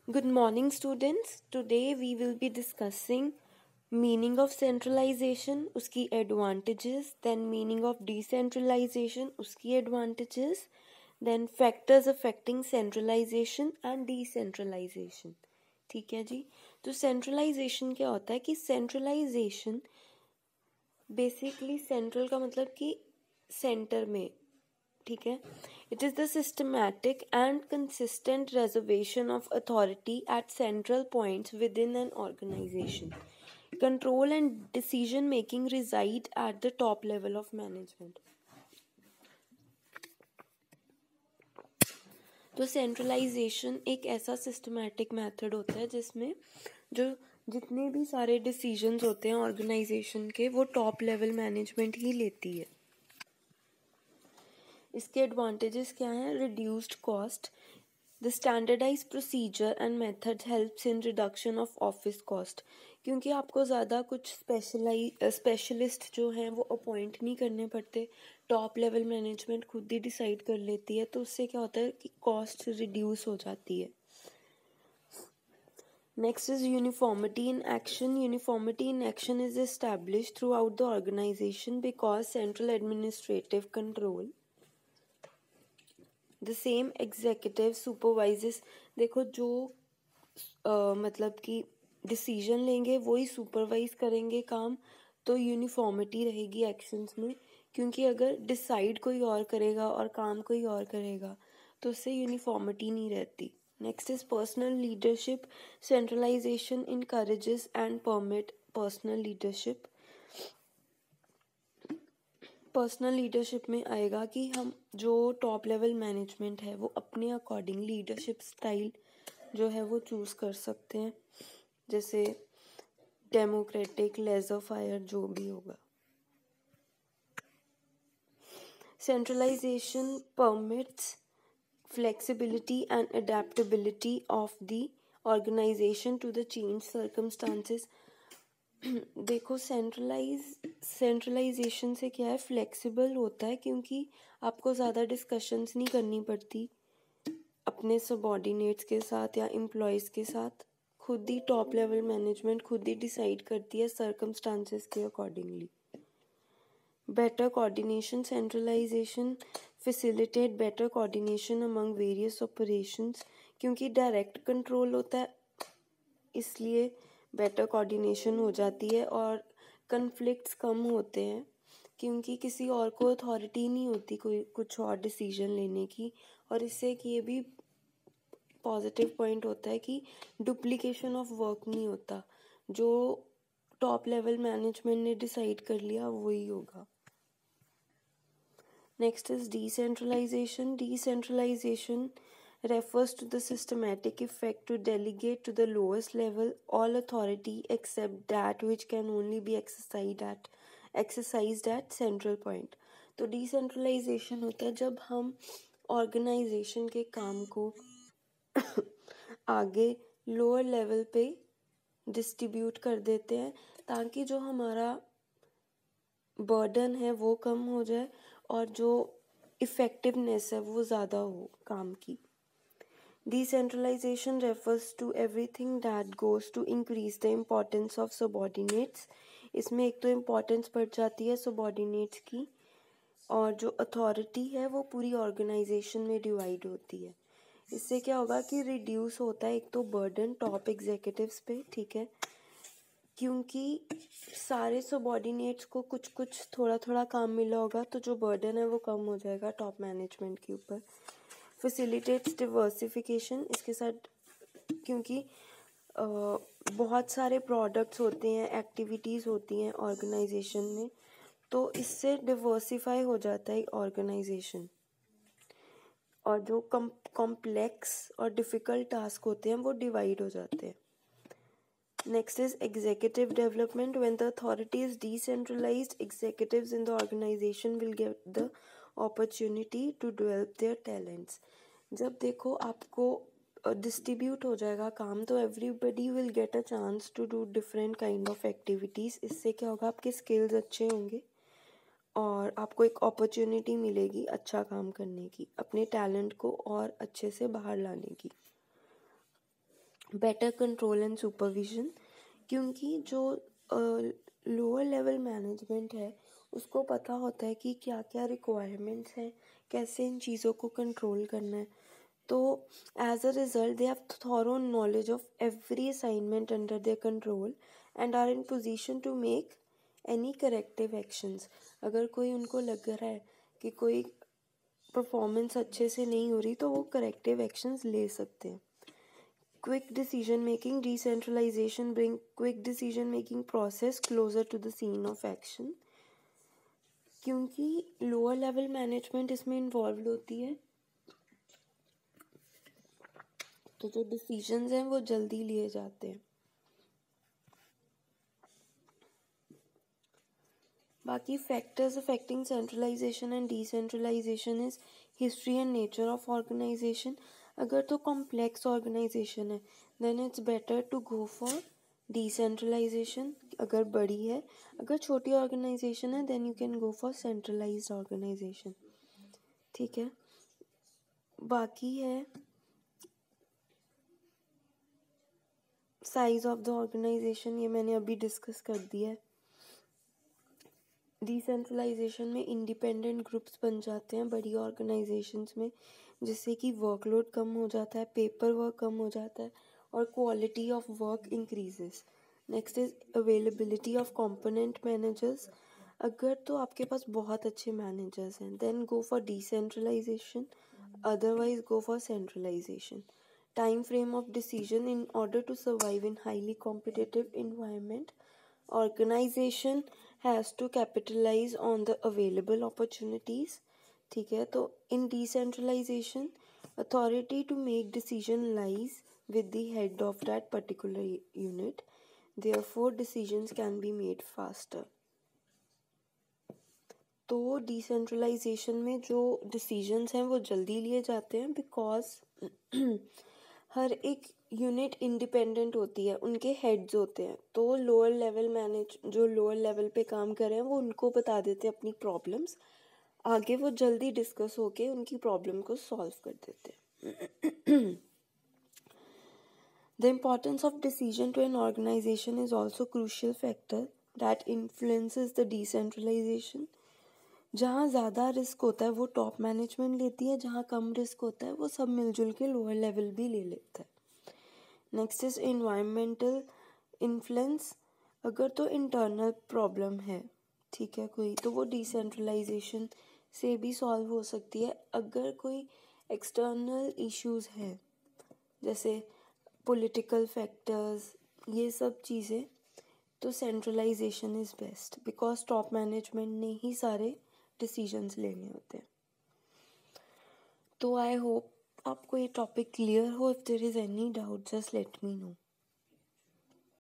Good morning, students. Today we will be discussing meaning of centralization, उसकी advantages, then meaning of decentralization, उसकी advantages, then factors affecting centralization and decentralization. ठीक है जी. तो centralization क्या होता है कि centralization बेसिकली सेंट्रल का मतलब कि सेंटर में. ठीक है. It is the systematic and consistent reservation of authority at central points within an organisation. Control and decision making reside at the top level of management. तो centralisation एक ऐसा systematic method होता है जिसमें जो जितने भी सारे डिसीजंस होते हैं ऑर्गेनाइजेशन के वो टॉप लेवल मैनेजमेंट ही लेती है. इसके एडवांटेजेस क्या हैं? Reduced cost. The standardise procedure and method helps in reduction of office cost. क्योंकि आपको ज़्यादा कुछ स्पेशलिस्ट जो हैं वो अपॉइंट नहीं करने पड़ते. टॉप लेवल मैनेजमेंट खुद ही डिसाइड कर लेती है. तो उससे क्या होता है कि कॉस्ट रिड्यूस हो जाती है. Next is uniformity in action. Uniformity in action is established throughout the organization because central administrative control the same executive supervises. देखो जो मतलब कि डिसीजन लेंगे वही सुपरवाइज करेंगे काम. तो यूनिफॉर्मिटी रहेगी एक्शंस में. क्योंकि अगर डिसाइड कोई और करेगा और काम कोई और करेगा तो उससे यूनिफॉर्मिटी नहीं रहती. Next is personal leadership. Centralisation encourages and permit personal leadership. Personal leadership में आएगा कि हम जो टॉप लेवल मैनेजमेंट है वो अपने अकॉर्डिंग लीडरशिप स्टाइल जो है वो चूज़ कर सकते हैं. जैसे डेमोक्रेटिक, लेजर फायर, जो भी होगा. Centralisation permits flexibility and adaptability of the organization to the changed circumstances. देखो सेंट्रलाइजेशन से क्या है, फ्लेक्सिबल होता है क्योंकि आपको ज़्यादा डिस्कशंस नहीं करनी पड़ती अपने सबॉर्डिनेट्स के साथ या एम्प्लॉयज़ के साथ. खुद ही टॉप लेवल मैनेजमेंट खुद ही डिसाइड करती है सर्कमस्टांसेस के accordingly. Better coordination. Centralisation facilitate better coordination among various operations. क्योंकि डायरेक्ट कंट्रोल होता है इसलिए बेटर कोऑर्डिनेशन हो जाती है और कन्फ्लिक्ट्स कम होते हैं क्योंकि किसी और को अथॉरिटी नहीं होती कोई कुछ और डिसीजन लेने की. और इससे एक ये भी पॉजिटिव पॉइंट होता है कि डुप्लीकेशन ऑफ वर्क नहीं होता. जो टॉप लेवल मैनेजमेंट ने डिसाइड कर लिया वही होगा. Next is decentralization. Decentralization refers to the systematic effect to delegate to the lowest level all authority except that which can only be exercised at central point. तो decentralization होता है जब हम organization के काम को आगे lower level पे distribute कर देते हैं ताकि जो हमारा बर्डन है वो कम हो जाए और जो इफ़ेक्टिवनेस है वो ज़्यादा हो काम की. Decentralization refers to everything that goes to increase the importance of subordinates. इसमें एक तो इम्पोर्टेंस बढ़ जाती है सबॉर्डिनेट्स की और जो अथॉरिटी है वो पूरी ऑर्गेनाइजेशन में डिवाइड होती है. इससे क्या होगा कि रिड्यूस होता है एक तो बर्डन टॉप एग्जीक्यूटिव्स पे. ठीक है. क्योंकि सारे सबॉर्डिनेट्स को कुछ कुछ थोड़ा थोड़ा काम मिला होगा तो जो बर्डन है वो कम हो जाएगा टॉप मैनेजमेंट के ऊपर. Facilitates diversification. इसके साथ क्योंकि बहुत सारे प्रोडक्ट्स होते हैं, एक्टिविटीज़ होती हैं ऑर्गेनाइजेशन में, तो इससे डिवर्सिफाई हो जाता है ऑर्गेनाइजेशन. और जो कॉम्प्लेक्स और डिफ़िकल्ट टास्क होते हैं वो डिवाइड हो जाते हैं. Next is executive development. When the authority is decentralized, executives in the organization will get the opportunity to develop their talents. जब देखो आपको डिस्ट्रीब्यूट हो जाएगा काम तो everybody will get a chance to do different kind of activities. इससे क्या होगा, आपके स्किल्स अच्छे होंगे और आपको एक अपॉर्चुनिटी मिलेगी अच्छा काम करने की, अपने टैलेंट को और अच्छे से बाहर लाने की. बेटर कंट्रोल एंड सुपरविजन, क्योंकि जो लोअर लेवल मैनेजमेंट है उसको पता होता है कि क्या क्या रिक्वायरमेंट्स हैं, कैसे इन चीज़ों को कंट्रोल करना है. तो as a result they have thorough knowledge of every assignment under their control and are in position to make any corrective actions. अगर कोई उनको लग रहा है कि कोई परफॉर्मेंस अच्छे से नहीं हो रही तो वो करेक्टिव एक्शंस ले सकते हैं. Quick decision making, decentralization bring quick decision making process closer to the scene of action. क्योंकि लोअर लेवल मैनेजमेंट इसमें इन्वॉल्व होती है तो जो डिसीजंस हैं वो जल्दी लिए जाते हैं. बाकी factors affecting centralization and decentralization is history and nature of organization. अगर तो कॉम्प्लेक्स ऑर्गेनाइजेशन है then it's better to go for decentralization अगर बड़ी है. अगर छोटी ऑर्गेनाइजेशन है then you can go for centralized organization. ठीक है. बाकी है साइज ऑफ द ऑर्गेनाइजेशन, ये मैंने अभी डिस्कस कर दिया है. डिसेंट्रलाइजेशन में इंडिपेंडेंट ग्रुप्स बन जाते हैं बड़ी ऑर्गेनाइजेशंस में, जिससे कि वर्कलोड कम हो जाता है, पेपर वर्क कम हो जाता है और quality of work increases. Next is availability of component managers. अगर तो आपके पास बहुत अच्छे मैनेजर्स हैं then go for decentralization, otherwise go for centralization. Time frame of decision in order to survive in highly competitive environment. Organization has to capitalize on the available opportunities. ठीक है. तो in decentralization authority to make decision lies with the head of that particular unit, therefore decisions can be made faster. तो decentralisation में जो decisions हैं वो जल्दी लिए जाते हैं बिकॉज हर एक यूनिट इंडिपेंडेंट होती है, उनके हेड्स होते हैं. तो लोअर लेवल जो लोअर लेवल पे काम कर रहे हैं वो उनको बता देते हैं अपनी प्रॉब्लम्स, आगे वो जल्दी डिस्कस होके उनकी प्रॉब्लम को सॉल्व कर देते हैं. The importance of decision to an organization is also crucial factor that influences the decentralization. जहाँ ज़्यादा रिस्क होता है वो टॉप मैनेजमेंट लेती है, जहाँ कम रिस्क होता है वो सब मिलजुल के लोअर लेवल भी ले लेता है. Next is environmental influence. अगर तो इंटरनल प्रॉब्लम है, ठीक है, कोई, तो वो डिसेंट्रलाइजेशन से भी सॉल्व हो सकती है. अगर कोई एक्सटर्नल इश्यूज है जैसे पॉलिटिकल फैक्टर्स, ये सब चीज़ें, तो centralization is best because top management ने ही सारे डिसीजंस लेने होते हैं. तो आई होप आपको ये टॉपिक क्लियर हो. If there is any doubt just let me no.